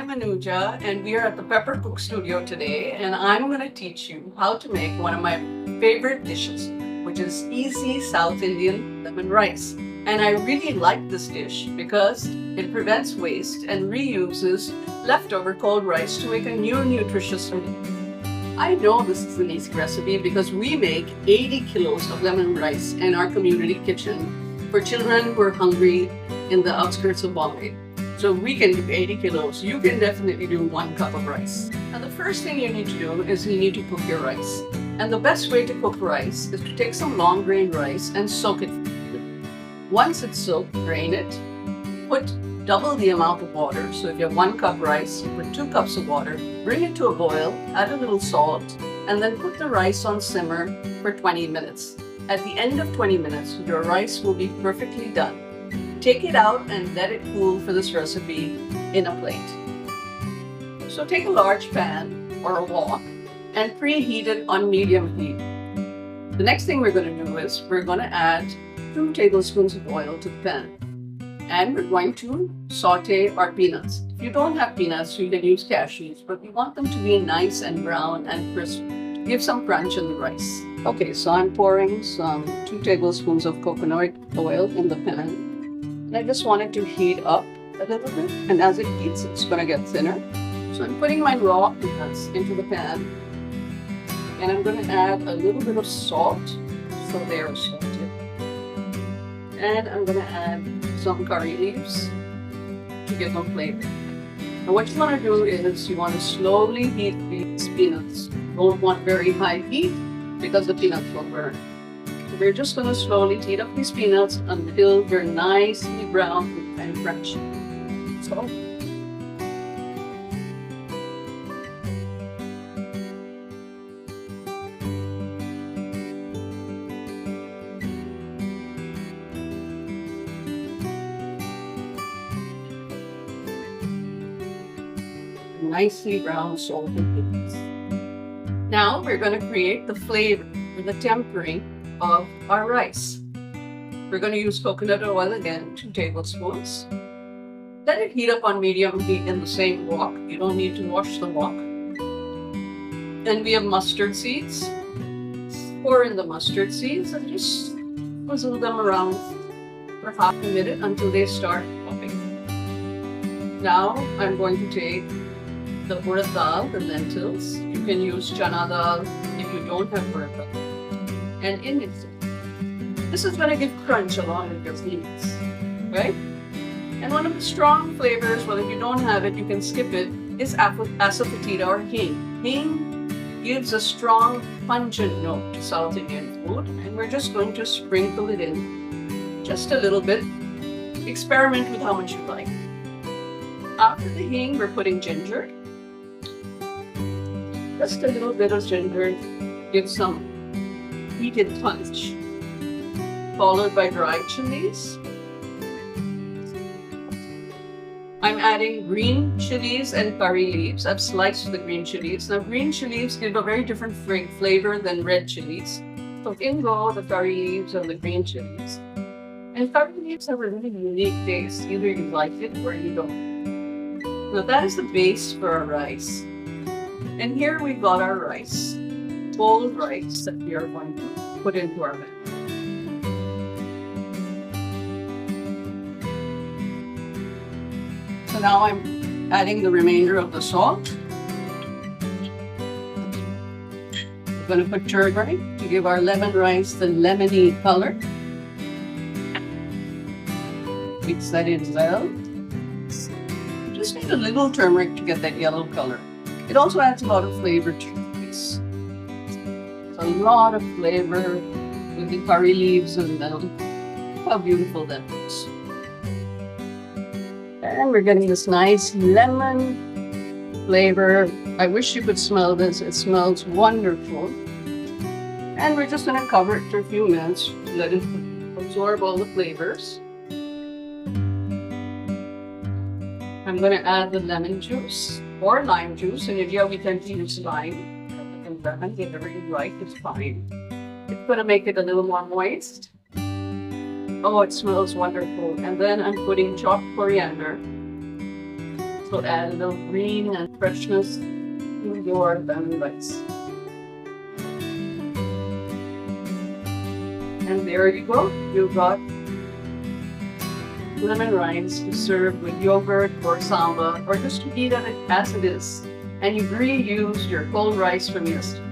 I'm Anuja and we are at the Pepper Cook Studio today, and I'm going to teach you how to make one of my favorite dishes, which is easy South Indian lemon rice. And I really like this dish because it prevents waste and reuses leftover cold rice to make a new nutritious meal. I know this is an easy recipe because we make 80 kilos of lemon rice in our community kitchen for children who are hungry in the outskirts of Bombay. So we can do 80 kilos. You can definitely do 1 cup of rice. Now the first thing you need to do is you need to cook your rice. And the best way to cook rice is to take some long grain rice and soak it. Once it's soaked, drain it. Put double the amount of water. So if you have 1 cup rice, you put 2 cups of water. Bring it to a boil, add a little salt, and then put the rice on simmer for 20 minutes. At the end of 20 minutes, your rice will be perfectly done. Take it out and let it cool for this recipe in a plate. So take a large pan or a wok and preheat it on medium heat. The next thing we're going to do is we're going to add 2 tablespoons of oil to the pan. And we're going to saute our peanuts. If you don't have peanuts, you can use cashews, but we want them to be nice and brown and crisp to give some crunch in the rice. Okay, so I'm pouring some 2 tablespoons of coconut oil in the pan. And I just want it to heat up a little bit, and as it heats, it's going to get thinner. So I'm putting my raw peanuts into the pan, and I'm going to add a little bit of salt, so they are salted. And I'm going to add some curry leaves to give them flavor. Now what you want to do is you want to slowly heat these peanuts. You don't want very high heat because the peanuts will burn. We're just going to slowly heat up these peanuts until they're nicely brown and crunchy. So, nicely brown salted peanuts. Now we're going to create the flavor or the tempering of our rice. We're going to use coconut oil again, 2 tablespoons. Let it heat up on medium heat in the same wok. You don't need to wash the wok. Then we have mustard seeds. Pour in the mustard seeds and just drizzle them around for half a minute until they start popping. Now I'm going to take the urad dal, the lentils. You can use chana dal if you don't have urad dal. And in it, this is going to give crunch along with your beans, right? And one of the strong flavors, well, if you don't have it, you can skip it, is asafoetida or hing. Hing gives a strong, pungent note to South Indian food, and we're just going to sprinkle it in just a little bit. Experiment with how much you like. After the hing, we're putting ginger. Just a little bit of ginger gives some heated punch, followed by dried chilies. I'm adding green chilies and curry leaves. I've sliced the green chilies. Now green chilies give a very different flavor than red chilies. So in go the curry leaves and the green chilies. And curry leaves have a really unique taste. Either you like it or you don't. Now that is the base for our rice. And here we've got our rice. Whole rice that we are going to put into our pan. So now I'm adding the remainder of the salt. We're going to put turmeric to give our lemon rice the lemony color. Mix that in well. Just need a little turmeric to get that yellow color. It also adds a lot of flavor to this. A lot of flavor with the curry leaves and how beautiful that looks. And we're getting this nice lemon flavor. I wish you could smell this. It smells wonderful. And we're just going to cover it for a few minutes to let it absorb all the flavors. I'm going to add the lemon juice or lime juice. In India, we tend to use lime. Lemon, whatever you like, it's fine. It's going to make it a little more moist. Oh, it smells wonderful. And then I'm putting chopped coriander So add a little green and freshness to your lemon rice. And there you go. You've got lemon rice to serve with yogurt or samba, or just to eat it as it is. And you reuse your cold rice from yesterday.